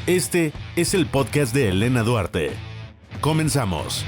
Este es el podcast de Elena Duarte. Comenzamos.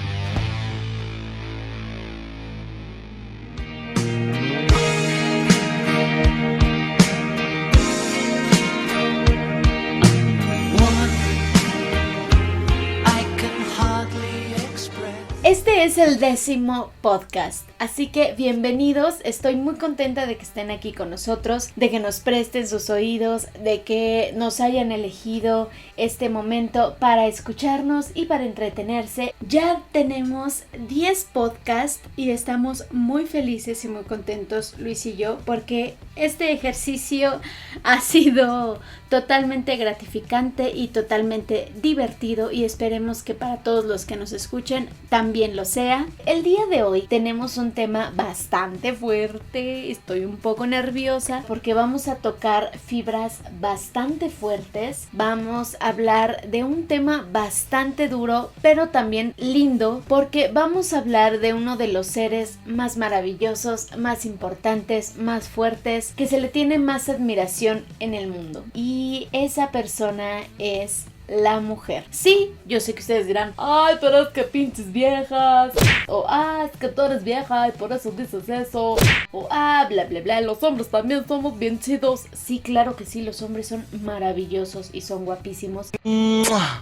Este es el 10º podcast, así que bienvenidos, estoy muy contenta de que estén aquí con nosotros, de que nos presten sus oídos, de que nos hayan elegido este momento para escucharnos y para entretenerse. Ya tenemos 10 podcasts y estamos muy felices y muy contentos, Luis y yo, porque este ejercicio ha sido totalmente gratificante y totalmente divertido y esperemos que para todos los que nos escuchen también lo sea. El día de hoy tenemos un tema bastante fuerte, estoy un poco nerviosa porque vamos a tocar fibras bastante fuertes, vamos a hablar de un tema bastante duro pero también lindo porque vamos a hablar de uno de los seres más maravillosos, más importantes, más fuertes, que se le tiene más admiración en el mundo y esa persona es la mujer. Sí, yo sé que ustedes dirán, ay, pero es que pinches viejas, o es que tú eres vieja y por eso dices eso, o bla bla bla, los hombres también somos bien chidos. Sí, claro que sí, los hombres son maravillosos y son guapísimos,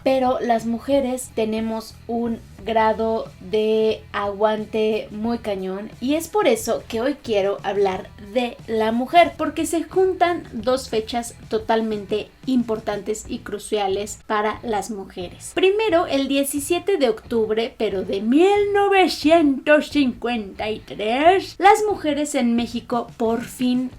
pero las mujeres tenemos un grado de aguante muy cañón y es por eso que hoy quiero hablar de la mujer, porque se juntan dos fechas totalmente importantes y cruciales para las mujeres. Primero, el 17 de octubre, pero de 1953, las mujeres en México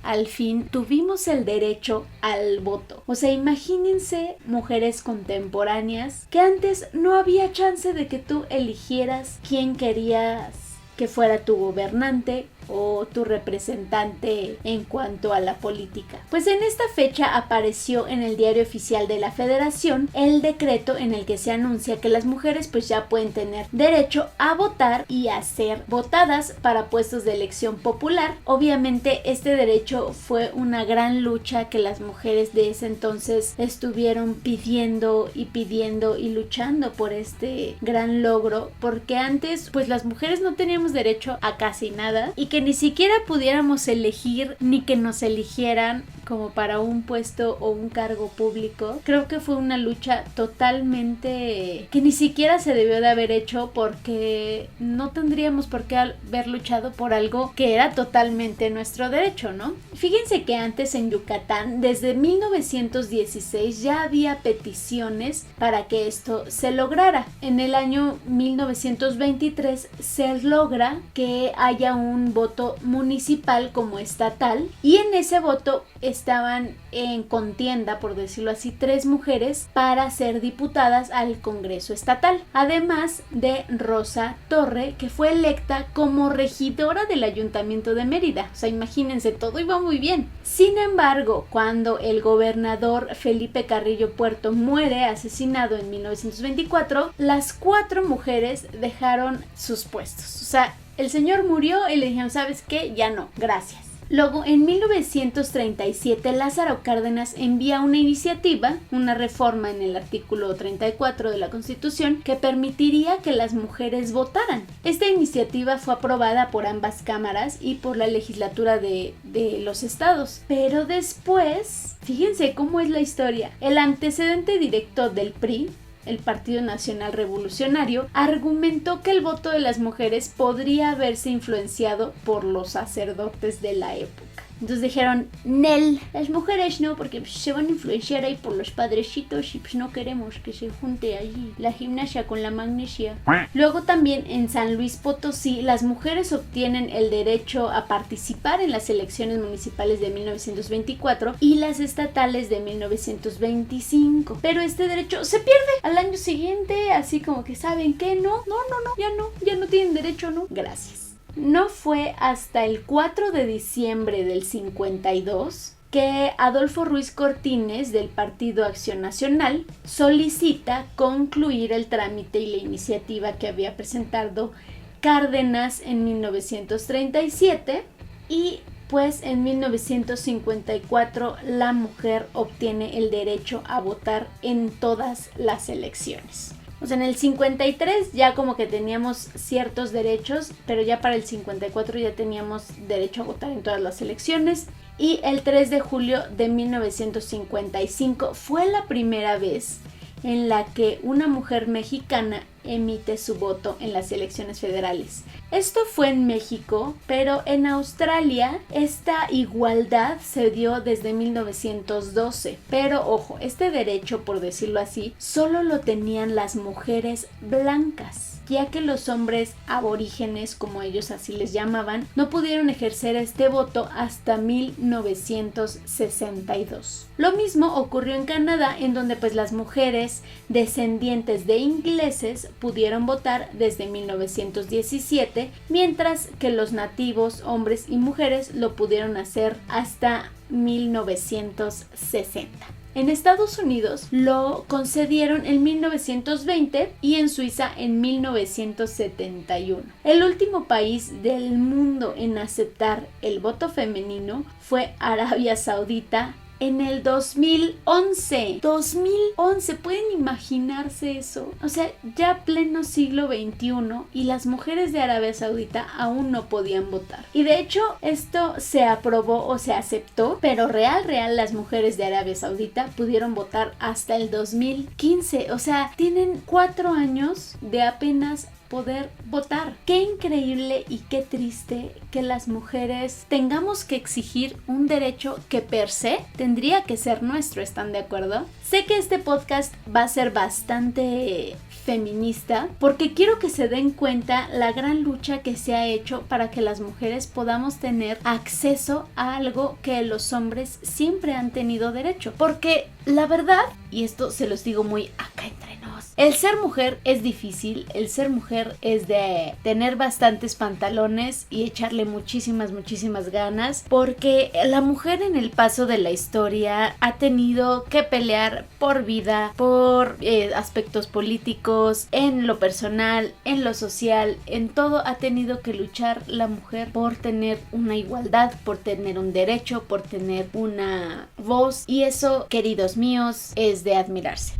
al fin tuvimos el derecho al voto. O sea, imagínense mujeres contemporáneas que antes no había chance de que tú eligieras quién querías que fuera tu gobernante o tu representante en cuanto a la política. Pues en esta fecha apareció en el Diario Oficial de la Federación el decreto en el que se anuncia que las mujeres pues ya pueden tener derecho a votar y a ser votadas para puestos de elección popular. Obviamente este derecho fue una gran lucha que las mujeres de ese entonces estuvieron pidiendo y luchando por este gran logro, porque antes pues las mujeres no teníamos derecho a casi nada y que ni siquiera pudiéramos elegir ni que nos eligieran como para un puesto o un cargo público. Creo que fue una lucha totalmente que ni siquiera se debió de haber hecho, porque no tendríamos por qué haber luchado por algo que era totalmente nuestro derecho, ¿no? Fíjense que antes en Yucatán, desde 1916 ya había peticiones para que esto se lograra. En el año 1923 se logra que haya un voto municipal como estatal y en ese voto estaban en contienda, por decirlo así, 3 mujeres para ser diputadas al Congreso Estatal, además de Rosa Torre, que fue electa como regidora del Ayuntamiento de Mérida. O sea, imagínense, todo iba muy bien. Sin embargo, cuando el gobernador Felipe Carrillo Puerto muere asesinado en 1924, las 4 mujeres dejaron sus puestos. O sea, el señor murió y le dijeron, ¿sabes qué? Ya no, gracias. Luego, en 1937, Lázaro Cárdenas envía una iniciativa, una reforma en el artículo 34 de la Constitución, que permitiría que las mujeres votaran. Esta iniciativa fue aprobada por ambas cámaras y por la legislatura de los estados. Pero después, fíjense cómo es la historia. El antecedente directo del PRI, el Partido Nacional Revolucionario, argumentó que el voto de las mujeres podría haberse influenciado por los sacerdotes de la época. Entonces dijeron, Nel, las mujeres no, porque se van a influenciar ahí por los padrecitos y pues no queremos que se junte allí la gimnasia con la magnesia. Luego también en San Luis Potosí las mujeres obtienen el derecho a participar en las elecciones municipales de 1924 y las estatales de 1925. Pero este derecho se pierde al año siguiente, así como que ¿saben qué? No, ya no tienen derecho, ¿no? Gracias. No fue hasta el 4 de diciembre del 52 que Adolfo Ruiz Cortines del Partido Acción Nacional solicita concluir el trámite y la iniciativa que había presentado Cárdenas en 1937 y pues en 1954 la mujer obtiene el derecho a votar en todas las elecciones. O sea, en el 53 ya como que teníamos ciertos derechos, pero ya para el 54 ya teníamos derecho a votar en todas las elecciones. Y el 3 de julio de 1955 fue la primera vez en la que una mujer mexicana emite su voto en las elecciones federales. Esto fue en México, pero en Australia esta igualdad se dio desde 1912. Pero ojo, este derecho, por decirlo así, solo lo tenían las mujeres blancas, ya que los hombres aborígenes, como ellos así les llamaban, no pudieron ejercer este voto hasta 1962. Lo mismo ocurrió en Canadá, en donde pues las mujeres descendientes de ingleses pudieron votar desde 1917, mientras que los nativos, hombres y mujeres, lo pudieron hacer hasta 1960. En Estados Unidos lo concedieron en 1920 y en Suiza en 1971. El último país del mundo en aceptar el voto femenino fue Arabia Saudita en el 2011. 2011, ¿pueden imaginarse eso? O sea, ya pleno siglo XXI y las mujeres de Arabia Saudita aún no podían votar. Y de hecho, esto se aprobó o se aceptó, pero real, las mujeres de Arabia Saudita pudieron votar hasta el 2015. O sea, tienen 4 años de apenas poder votar. Qué increíble y qué triste que las mujeres tengamos que exigir un derecho que per se tendría que ser nuestro, ¿están de acuerdo? Sé que este podcast va a ser bastante feminista porque quiero que se den cuenta la gran lucha que se ha hecho para que las mujeres podamos tener acceso a algo que los hombres siempre han tenido derecho. Porque la verdad, y esto se los digo muy acá entre nos, el ser mujer es difícil, el ser mujer es de tener bastantes pantalones y echarle muchísimas ganas, porque la mujer en el paso de la historia ha tenido que pelear por vida, por aspectos políticos, en lo personal, en lo social, en todo ha tenido que luchar la mujer por tener una igualdad, por tener un derecho, por tener una voz, y eso, queridos míos, es de admirarse.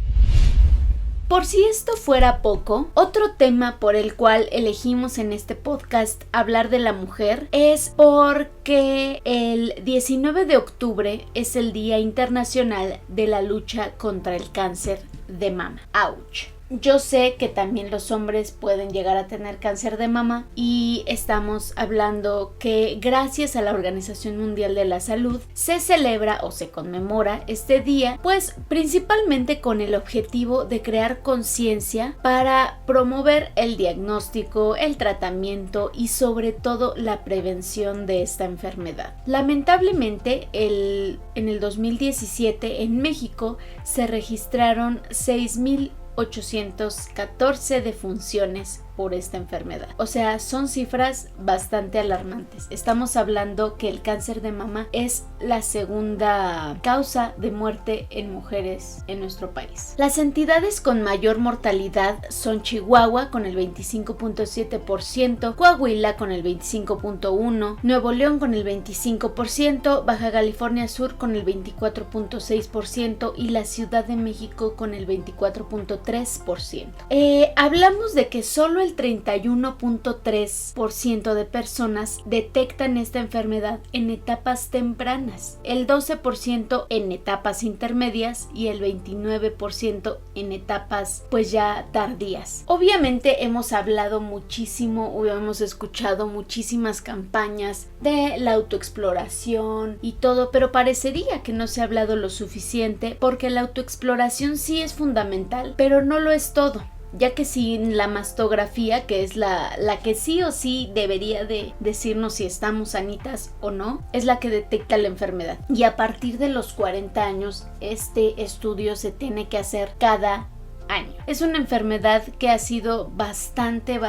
Por si esto fuera poco, otro tema por el cual elegimos en este podcast hablar de la mujer es porque el 19 de octubre es el Día Internacional de la Lucha contra el Cáncer de Mama. ¡Auch! Yo sé que también los hombres pueden llegar a tener cáncer de mama y estamos hablando que gracias a la Organización Mundial de la Salud se celebra o se conmemora este día, pues principalmente con el objetivo de crear conciencia para promover el diagnóstico, el tratamiento y sobre todo la prevención de esta enfermedad. Lamentablemente en el 2017 en México se registraron 6,814 defunciones por esta enfermedad. O sea, son cifras bastante alarmantes. Estamos hablando que el cáncer de mama es la segunda causa de muerte en mujeres en nuestro país. Las entidades con mayor mortalidad son Chihuahua con el 25.7%, Coahuila con el 25.1%, Nuevo León con el 25%, Baja California Sur con el 24.6% y la Ciudad de México con el 24.3%. Hablamos de que solo el 31.3% de personas detectan esta enfermedad en etapas tempranas, el 12% en etapas intermedias y el 29% en etapas pues ya tardías. Obviamente hemos hablado muchísimo o hemos escuchado muchísimas campañas de la autoexploración y todo, pero parecería que no se ha hablado lo suficiente porque la autoexploración sí es fundamental, pero no lo es todo, ya que sin la mastografía, que es la que sí o sí debería de decirnos si estamos sanitas o no, es la que detecta la enfermedad. Y a partir de los 40 años, este estudio se tiene que hacer cada año. Es una enfermedad que ha sido bastante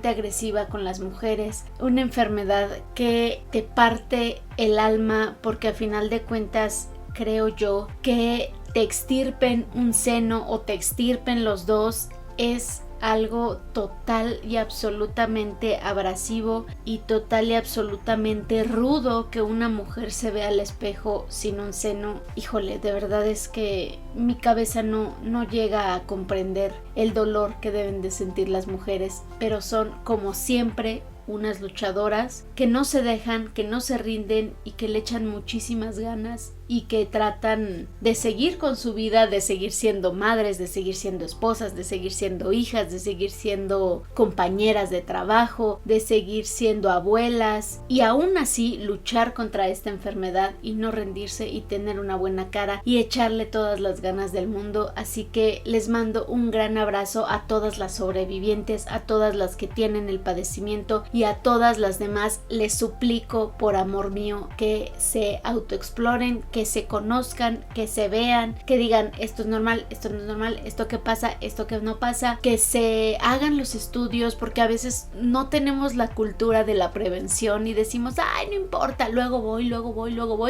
agresiva con las mujeres, una enfermedad que te parte el alma porque a final de cuentas creo yo que te extirpen un seno o te extirpen los dos es algo total y absolutamente abrasivo y total y absolutamente rudo que una mujer se vea al espejo sin un seno. Híjole, de verdad es que mi cabeza no llega a comprender el dolor que deben de sentir las mujeres, pero son como siempre unas luchadoras que no se dejan, que no se rinden y que le echan muchísimas ganas y que tratan de seguir con su vida, de seguir siendo madres, de seguir siendo esposas, de seguir siendo hijas, de seguir siendo compañeras de trabajo, de seguir siendo abuelas y aún así luchar contra esta enfermedad y no rendirse y tener una buena cara y echarle todas las ganas del mundo. Así que les mando un gran abrazo a todas las sobrevivientes, a todas las que tienen el padecimiento y a todas las demás les suplico por amor mío que se autoexploren, que se conozcan, que se vean, que digan esto es normal, esto no es normal, esto que pasa, esto que no pasa, que se hagan los estudios porque a veces no tenemos la cultura de la prevención y decimos ay no importa, luego voy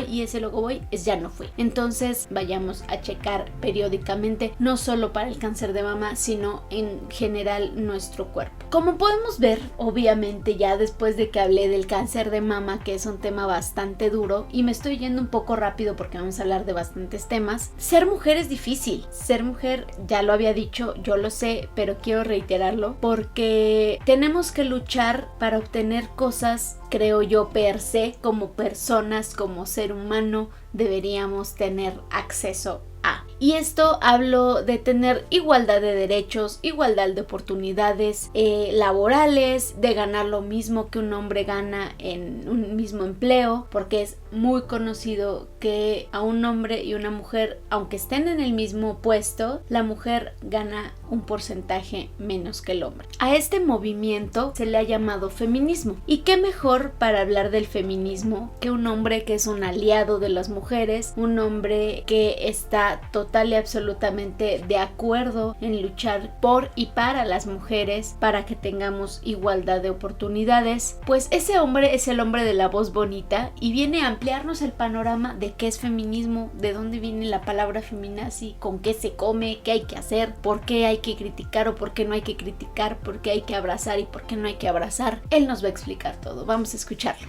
y ese luego voy es ya no fui. Entonces vayamos a checar periódicamente no solo para el cáncer de mama sino en general nuestro cuerpo. Como podemos ver, obviamente ya después de que hablé del cáncer de mama, que es un tema bastante duro y me estoy yendo un poco rápido porque vamos a hablar de bastantes temas, ser mujer es difícil. Ser mujer, ya lo había dicho, yo lo sé, pero quiero reiterarlo porque tenemos que luchar para obtener cosas, creo yo, per se, como personas, como ser humano, deberíamos tener acceso a. Y esto hablo de tener igualdad de derechos, igualdad de oportunidades laborales, de ganar lo mismo que un hombre gana en un mismo empleo, porque es muy conocido que a un hombre y una mujer, aunque estén en el mismo puesto, la mujer gana un porcentaje menos que el hombre. A este movimiento se le ha llamado feminismo. ¿Y qué mejor para hablar del feminismo que un hombre que es un aliado de las mujeres, un hombre que está total y absolutamente de acuerdo en luchar por y para las mujeres para que tengamos igualdad de oportunidades? Pues ese hombre es el hombre de la voz bonita y viene a ampliarnos el panorama de qué es feminismo, de dónde viene la palabra feminazi, con qué se come, qué hay que hacer, por qué hay que criticar o por qué no hay que criticar, por qué hay que abrazar y por qué no hay que abrazar. Él nos va a explicar todo. Vamos a escucharlo.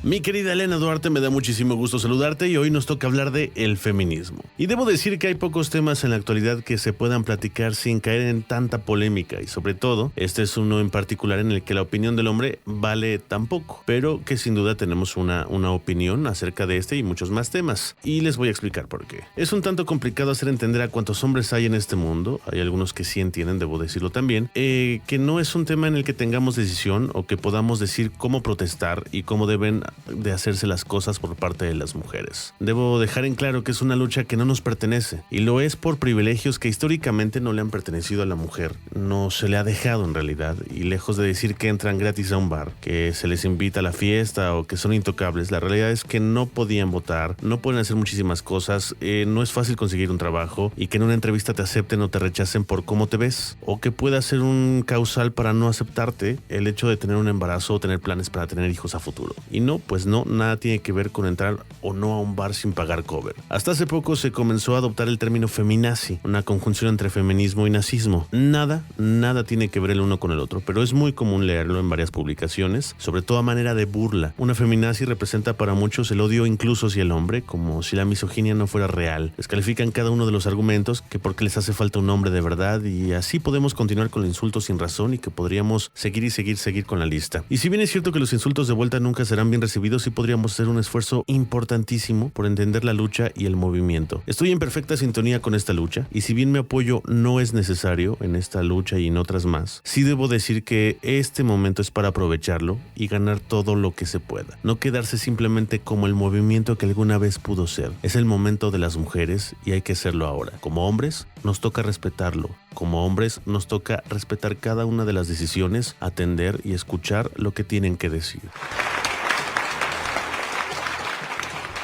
Mi querida Elena Duarte, me da muchísimo gusto saludarte y hoy nos toca hablar de el feminismo. Y debo decir que hay pocos temas en la actualidad que se puedan platicar sin caer en tanta polémica y sobre todo, este es uno en particular en el que la opinión del hombre vale tan poco, pero que sin duda tenemos una opinión acerca de este y muchos más temas. Y les voy a explicar por qué. Es un tanto complicado hacer entender a cuántos hombres hay en este mundo, hay algunos que sí entienden, debo decirlo también, que no es un tema en el que tengamos decisión o que podamos decir cómo protestar y cómo deben de hacerse las cosas por parte de las mujeres. Debo dejar en claro que es una lucha que no nos pertenece y lo es por privilegios que históricamente no le han pertenecido a la mujer. No se le ha dejado en realidad y lejos de decir que entran gratis a un bar, que se les invita a la fiesta o que son intocables, la realidad es que no podían votar, no pueden hacer muchísimas cosas, no es fácil conseguir un trabajo y que en una entrevista te acepten o te rechacen por cómo te ves o que pueda ser un causal para no aceptarte el hecho de tener un embarazo o tener planes para tener hijos a futuro. Y no, pues no, nada tiene que ver con entrar o no a un bar sin pagar cover. Hasta hace poco se comenzó a adoptar el término feminazi, una conjunción entre feminismo y nazismo. Nada tiene que ver el uno con el otro, pero es muy común leerlo en varias publicaciones, sobre todo a manera de burla. Una feminazi representa para muchos el odio incluso hacia el hombre, como si la misoginia no fuera real. Descalifican cada uno de los argumentos, que porque les hace falta un hombre de verdad, y así podemos continuar con el insulto sin razón y que podríamos seguir con la lista. Y si bien es cierto que los insultos de vuelta nunca serán bien recibidos, sí podríamos hacer un esfuerzo importantísimo por entender la lucha y el movimiento. Estoy en perfecta sintonía con esta lucha y si bien mi apoyo no es necesario en esta lucha y en otras más, sí debo decir que este momento es para aprovecharlo y ganar todo lo que se pueda. No quedarse simplemente como el movimiento que alguna vez pudo ser. Es el momento de las mujeres y hay que hacerlo ahora. Como hombres, nos toca respetarlo. Como hombres, nos toca respetar cada una de las decisiones, atender y escuchar lo que tienen que decir.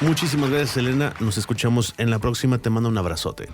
Muchísimas gracias, Elena. Nos escuchamos en la próxima. Te mando un abrazote.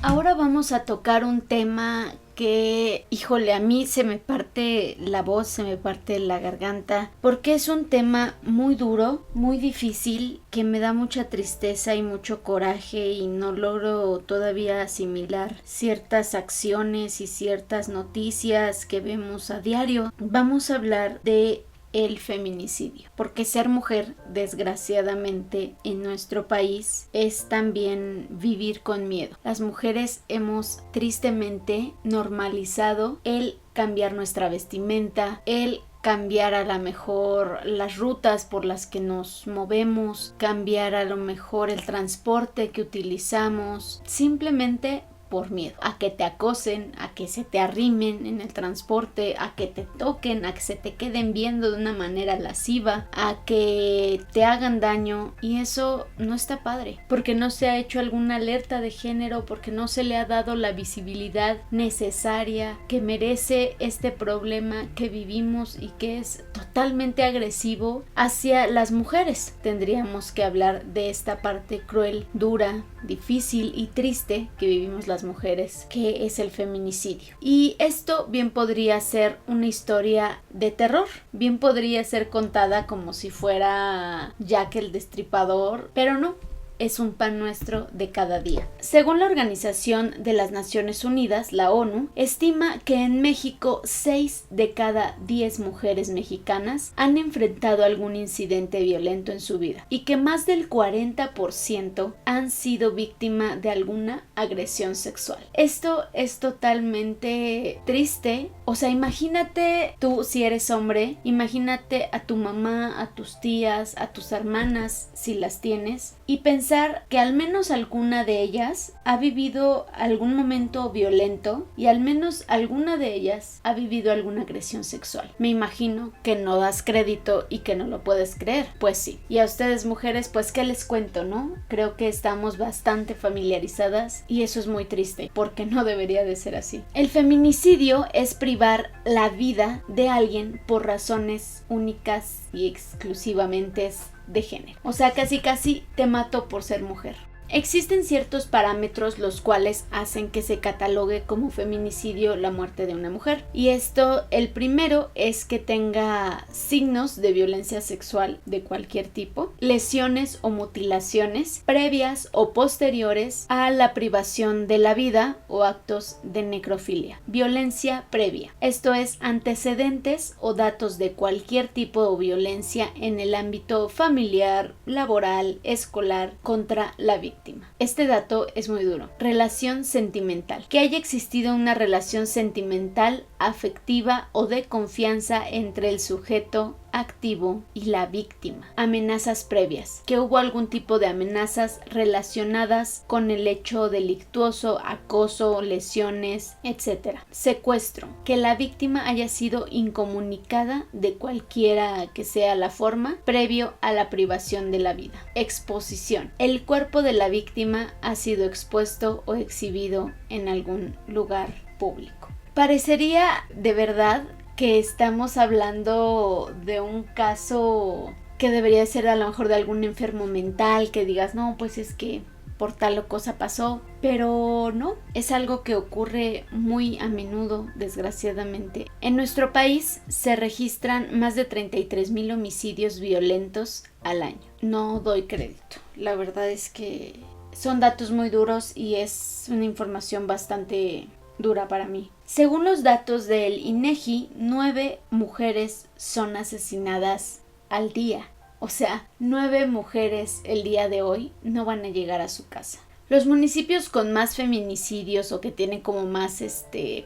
Ahora vamos vamos a tocar un tema que, híjole, a mí se me parte la voz, se me parte la garganta, porque es un tema muy duro, muy difícil, que me da mucha tristeza y mucho coraje y no logro todavía asimilar ciertas acciones y ciertas noticias que vemos a diario. Vamos a hablar de el feminicidio, porque ser mujer, desgraciadamente, en nuestro país es también vivir con miedo. Las mujeres hemos tristemente normalizado el cambiar nuestra vestimenta, el cambiar a lo mejor las rutas por las que nos movemos, cambiar a lo mejor el transporte que utilizamos, simplemente por miedo a que te acosen, a que se te arrimen en el transporte, a que te toquen, a que se te queden viendo de una manera lasciva, a que te hagan daño, y eso no está padre, porque no se ha hecho alguna alerta de género, porque no se le ha dado la visibilidad necesaria que merece este problema que vivimos y que es totalmente agresivo hacia las mujeres. Tendríamos que hablar de esta parte cruel, dura, difícil y triste que vivimos las mujeres, que es el feminicidio. Y esto bien podría ser una historia de terror, bien podría ser contada como si fuera Jack el Destripador, pero no. Es un pan nuestro de cada día. Según la Organización de las Naciones Unidas, la ONU, estima que en México 6 de cada 10 mujeres mexicanas han enfrentado algún incidente violento en su vida y que más del 40% han sido víctima de alguna agresión sexual. Esto es totalmente triste. O sea, imagínate tú, si eres hombre, imagínate a tu mamá, a tus tías, a tus hermanas, si las tienes, y pensar que al menos alguna de ellas ha vivido algún momento violento y al menos alguna de ellas ha vivido alguna agresión sexual. Me imagino que no das crédito y que no lo puedes creer. Pues sí. Y a ustedes, mujeres, pues qué les cuento, ¿no? Creo que estamos bastante familiarizadas y eso es muy triste, porque no debería de ser así. El feminicidio es privar la vida de alguien por razones únicas y exclusivamente de género. O sea, casi te mato por ser mujer. Existen ciertos parámetros los cuales hacen que se catalogue como feminicidio la muerte de una mujer. Y esto, el primero es que tenga signos de violencia sexual de cualquier tipo, lesiones o mutilaciones previas o posteriores a la privación de la vida o actos de necrofilia. Violencia previa. Esto es antecedentes o datos de cualquier tipo de violencia en el ámbito familiar, laboral, escolar contra la víctima. Este dato es muy duro. Relación sentimental. Que haya existido una relación sentimental, afectiva o de confianza entre el sujeto activo y la víctima. Amenazas previas. Que hubo algún tipo de amenazas relacionadas con el hecho delictuoso, acoso, lesiones, etc. Secuestro. Que la víctima haya sido incomunicada de cualquiera que sea la forma previo a la privación de la vida. Exposición. El cuerpo de la víctima ha sido expuesto o exhibido en algún lugar público. Parecería de verdad que estamos hablando de un caso que debería ser a lo mejor de algún enfermo mental, que digas, no, pues es que por tal o cosa pasó, pero no, es algo que ocurre muy a menudo, desgraciadamente. En nuestro país se registran más de 33,000 homicidios violentos al año. No doy crédito, la verdad es que son datos muy duros y es una información bastante dura para mí. Según los datos del INEGI, 9 mujeres son asesinadas al día. O sea, 9 mujeres el día de hoy no van a llegar a su casa. Los municipios con más feminicidios o que tienen como más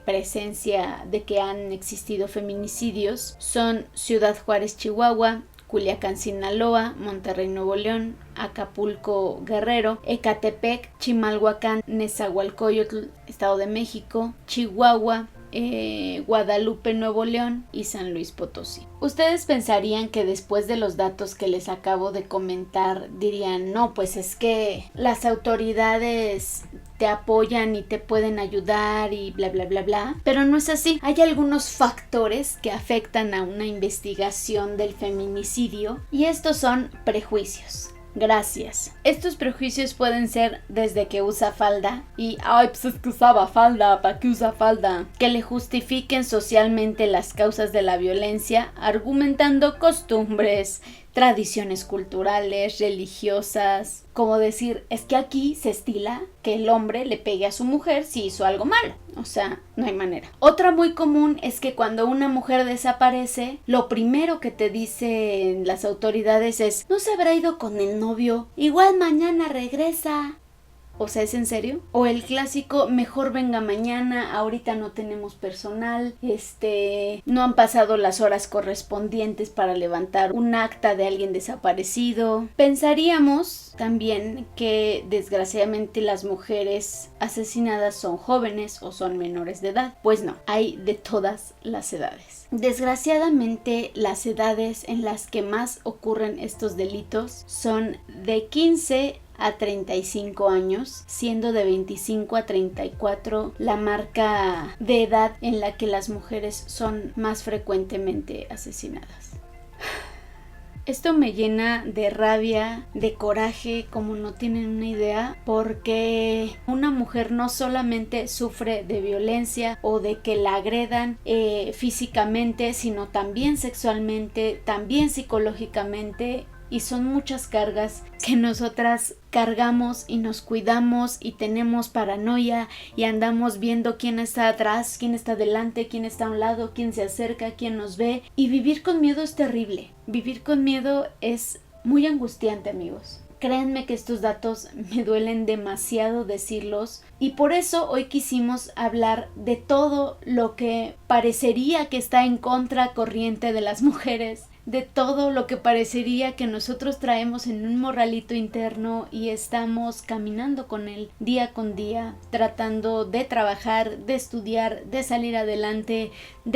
presencia de que han existido feminicidios son Ciudad Juárez, Chihuahua, Culiacán, Sinaloa, Monterrey, Nuevo León, Acapulco, Guerrero, Ecatepec, Chimalhuacán, Nezahualcóyotl, Estado de México, Chihuahua, Guadalupe, Nuevo León y San Luis Potosí. Ustedes pensarían que después de los datos que les acabo de comentar dirían, no, pues es que las autoridades te apoyan y te pueden ayudar y bla bla bla bla, pero no es así. Hay algunos factores que afectan a una investigación del feminicidio y estos son prejuicios. Gracias. Estos prejuicios pueden ser desde que usa falda y ay, pues es que usaba falda, ¿para qué usa falda? Que le justifiquen socialmente las causas de la violencia argumentando costumbres, tradiciones culturales, religiosas, como decir, es que aquí se estila que el hombre le pegue a su mujer si hizo algo malo, o sea, no hay manera. Otra muy común es que cuando una mujer desaparece, lo primero que te dicen las autoridades es, no se habrá ido con el novio, igual mañana regresa. O sea, ¿es en serio? O el clásico, mejor venga mañana, ahorita no tenemos personal, no han pasado las horas correspondientes para levantar un acta de alguien desaparecido. Pensaríamos también que desgraciadamente las mujeres asesinadas son jóvenes o son menores de edad. Pues no, hay de todas las edades. Desgraciadamente, las edades en las que más ocurren estos delitos son de 15 a 35 años, siendo de 25 a 34 la marca de edad en la que las mujeres son más frecuentemente asesinadas. Esto me llena de rabia, de coraje, como no tienen una idea, porque una mujer no solamente sufre de violencia o de que la agredan físicamente, sino también sexualmente, también psicológicamente. Y son muchas cargas que nosotras cargamos y nos cuidamos y tenemos paranoia y andamos viendo quién está atrás, quién está delante, quién está a un lado, quién se acerca, quién nos ve. Y vivir con miedo es terrible. Vivir con miedo es muy angustiante, amigos. Créanme que estos datos me duelen demasiado decirlos y por eso hoy quisimos hablar de todo lo que parecería que está en contracorriente de las mujeres, de todo lo que parecería que nosotros traemos en un morralito interno y estamos caminando con él día con día, tratando de trabajar, de estudiar, de salir adelante, de